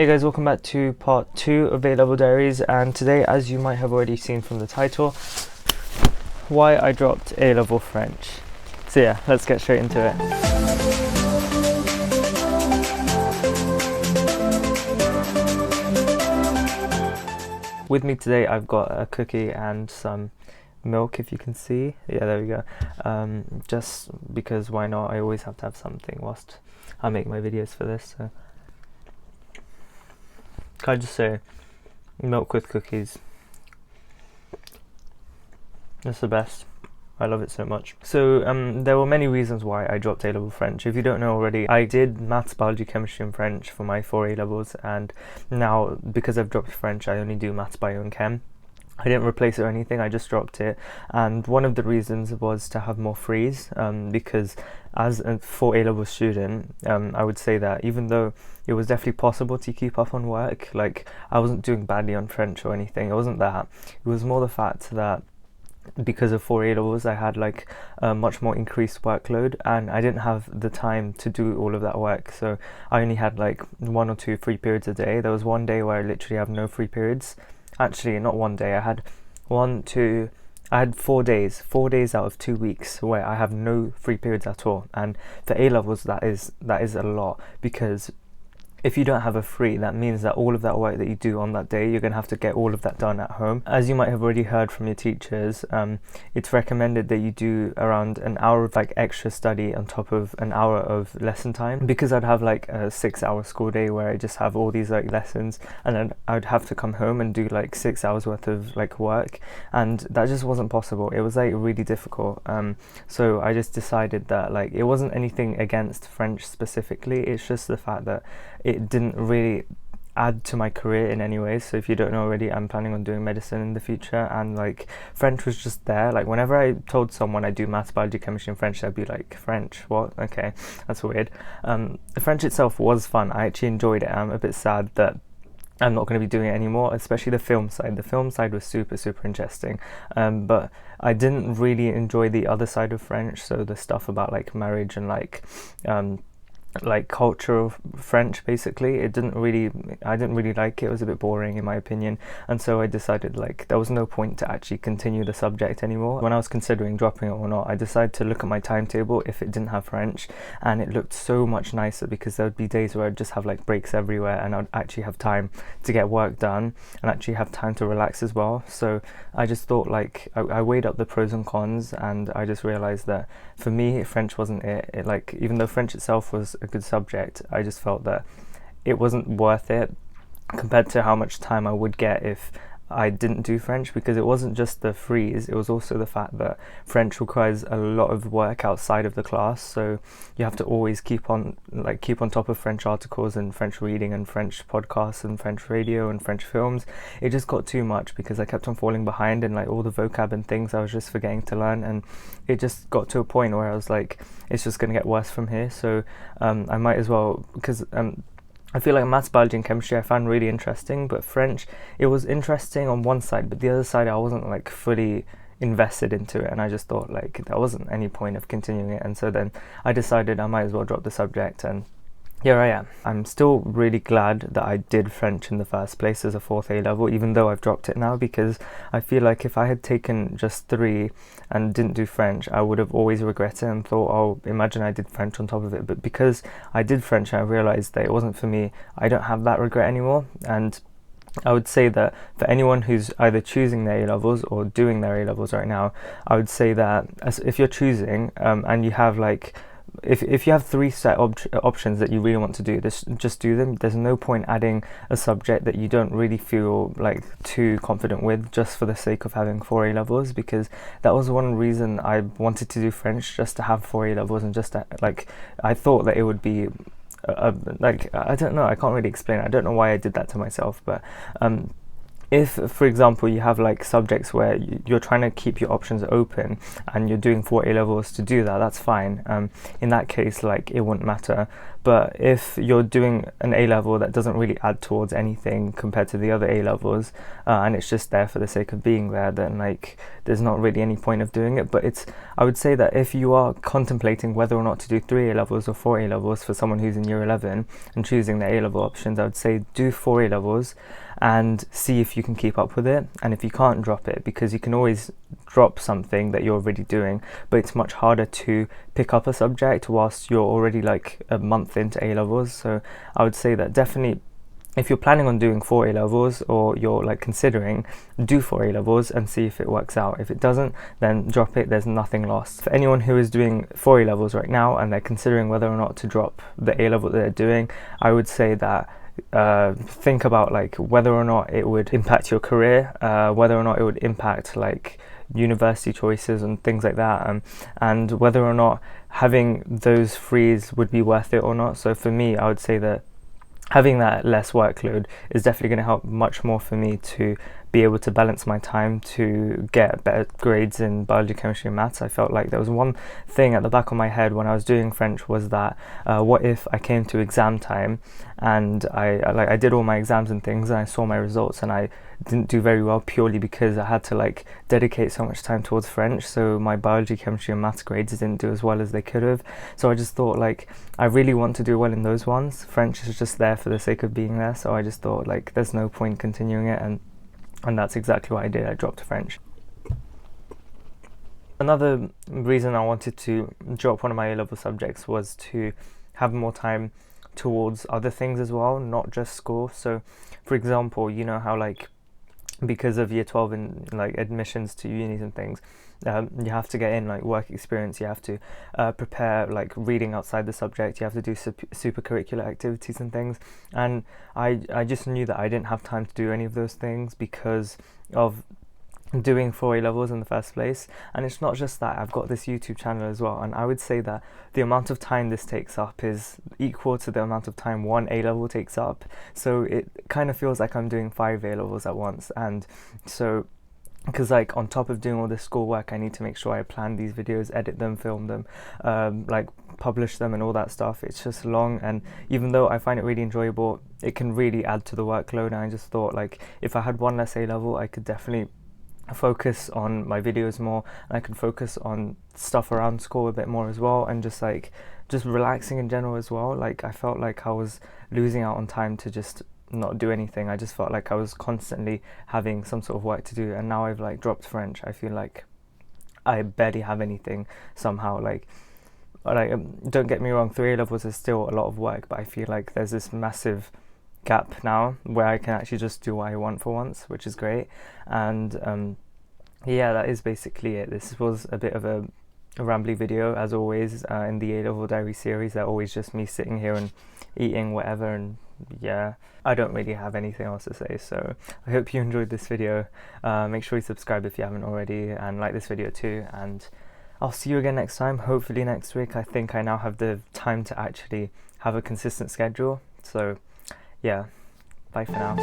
Hey guys, welcome back to part 2 of A-Level Diaries, and today, as you might have already seen from the title, why I dropped A-Level French. So yeah, let's get straight into it. With me today I've got a cookie and some milk, if you can see. Yeah, there we go. Just because why not, I always have to have something whilst I make my videos for this. So can I just say, milk with cookies, it's the best. I love it so much. So there were many reasons why I dropped A-Level French. If you don't know already, I did maths, biology, chemistry and French for my 4 A-levels, and now because I've dropped French I only do maths, bio and chem. I didn't replace it or anything, I just dropped it, and one of the reasons was to have more frees, because as a 4 A-level student, I would say that even though it was definitely possible to keep up on work, like I wasn't doing badly on French or anything, it wasn't that. It was more the fact that because of 4 A-levels I had like a much more increased workload, and I didn't have the time to do all of that work, so I only had like 1 or 2 free periods a day. There was one day where I literally have no free periods. Actually, not one day, I had 4 days out of 2 weeks where I have no free periods at all, and for A-levels that is a lot, because if you don't have a free, that means that all of that work that you do on that day, you're going to have to get all of that done at home. As you might have already heard from your teachers, it's recommended that you do around an hour of like extra study on top of an hour of lesson time, because I'd have like a 6-hour school day where I just have all these like lessons, and then I'd have to come home and do like 6 hours worth of like work, and that just wasn't possible. It was like really difficult. So I just decided that like it wasn't anything against French specifically, it's just the fact that it didn't really add to my career in any way. So if you don't know already, I'm planning on doing medicine in the future, and like French was just there. Like whenever I told someone I do maths, biology, chemistry and French, they'd be like, French? What? Okay, that's weird. The French itself was fun, I actually enjoyed it. I'm a bit sad that I'm not going to be doing it anymore, especially the film side. The film side was super interesting, but I didn't really enjoy the other side of French, so the stuff about like marriage and like culture of French, basically. I didn't really like it. It was a bit boring in my opinion, and so I decided like there was no point to actually continue the subject anymore. When I was considering dropping it or not, I decided to look at my timetable if it didn't have French, and it looked so much nicer because there would be days where I'd just have like breaks everywhere, and I'd actually have time to get work done and actually have time to relax as well. So I just thought like I weighed up the pros and cons, and I just realized that for me French wasn't it. Like even though French itself was a good subject, I just felt that it wasn't worth it compared to how much time I would get if I didn't do French, because it wasn't just the freeze, it was also the fact that French requires a lot of work outside of the class, so you have to always keep on top of French articles and French reading and French podcasts and French radio and French films. It just got too much because I kept on falling behind in like all the vocab and things I was just forgetting to learn, and it just got to a point where I was like, it's just going to get worse from here. So I might as well, because I feel like maths, biology and chemistry I found really interesting, but French, it was interesting on one side, but the other side I wasn't like fully invested into it, and I just thought like there wasn't any point of continuing it, and so then I decided I might as well drop the subject, and here I am. I'm still really glad that I did French in the first place as a 4th A-level, even though I've dropped it now, because I feel like if I had taken just 3 and didn't do French, I would have always regretted it and thought, oh, imagine I did French on top of it. But because I did French and I realised that it wasn't for me, I don't have that regret anymore. And I would say that for anyone who's either choosing their A-levels or doing their A-levels right now, I would say that if you're choosing and you have like, if you have 3 set options that you really want to do, just do them. There's no point adding a subject that you don't really feel like too confident with just for the sake of having 4 A-levels, because that was one reason I wanted to do French, just to have 4 A-levels, and just to, like, I thought that it would be like, I don't know, I can't really explain it. I don't know why I did that to myself, but if, for example, you have like subjects where you're trying to keep your options open and you're doing 4 A-levels to do that, that's fine. In that case, like, it wouldn't matter. But if you're doing an A level that doesn't really add towards anything compared to the other A levels, and it's just there for the sake of being there, then like there's not really any point of doing it. But I would say that if you are contemplating whether or not to do 3 A levels or 4 A levels for someone who's in year 11 and choosing the A level options, I would say do 4 A levels and see if you can keep up with it. And if you can't, drop it, because you can always drop something that you're already doing, but it's much harder to pick up a subject whilst you're already like a month into A levels. So I would say that definitely, if you're planning on doing 4 A levels, or you're like considering, do 4 A levels and see if it works out. If it doesn't, then drop it. There's nothing lost. For anyone who is doing 4 A levels right now and they're considering whether or not to drop the A level that they're doing, I would say that think about like whether or not it would impact your career, whether or not it would impact like university choices and things like that, and whether or not having those frees would be worth it or not. So for me, I would say that having that less workload is definitely going to help much more for me to be able to balance my time to get better grades in biology, chemistry and maths. I felt like there was one thing at the back of my head when I was doing French, was that what if I came to exam time and I did all my exams and things, and I saw my results and I didn't do very well purely because I had to like dedicate so much time towards French, so my biology, chemistry and maths grades didn't do as well as they could have. So I just thought like I really want to do well in those ones. French is just there for the sake of being there, so I just thought like there's no point continuing it, and that's exactly what I did. I dropped French. Another reason I wanted to drop one of my A-level subjects was to have more time towards other things as well, not just school. So for example, you know how like because of year 12 and like admissions to unis and things, you have to get in like work experience, you have to prepare like reading outside the subject, you have to do super curricular activities and things, and I just knew that I didn't have time to do any of those things because of doing 4 A levels in the first place. And it's not just that, I've got this YouTube channel as well, and I would say that the amount of time this takes up is equal to the amount of time 1 A level takes up. So it kind of feels like I'm doing 5 A levels at once. And so because like on top of doing all this schoolwork, I need to make sure I plan these videos, edit them, film them, like publish them and all that stuff. It's just long, and even though I find it really enjoyable, it can really add to the workload. And I just thought like if I had one less A level, I could definitely focus on my videos more, and I can focus on stuff around school a bit more as well, and just relaxing in general as well. Like I felt like I was losing out on time to just not do anything. I just felt like I was constantly having some sort of work to do, and now I've like dropped French, I feel like I barely have anything somehow. Like don't get me wrong, 3 A levels is still a lot of work, but I feel like there's this massive gap now where I can actually just do what I want for once, which is great. And yeah, that is basically it. This was a bit of a rambly video as always. In the A-level diary series, they're always just me sitting here and eating whatever, and yeah, I don't really have anything else to say. So I hope you enjoyed this video. Make sure you subscribe if you haven't already, and like this video too, and I'll see you again next time, hopefully next week. I think I now have the time to actually have a consistent schedule. So yeah, bye for now.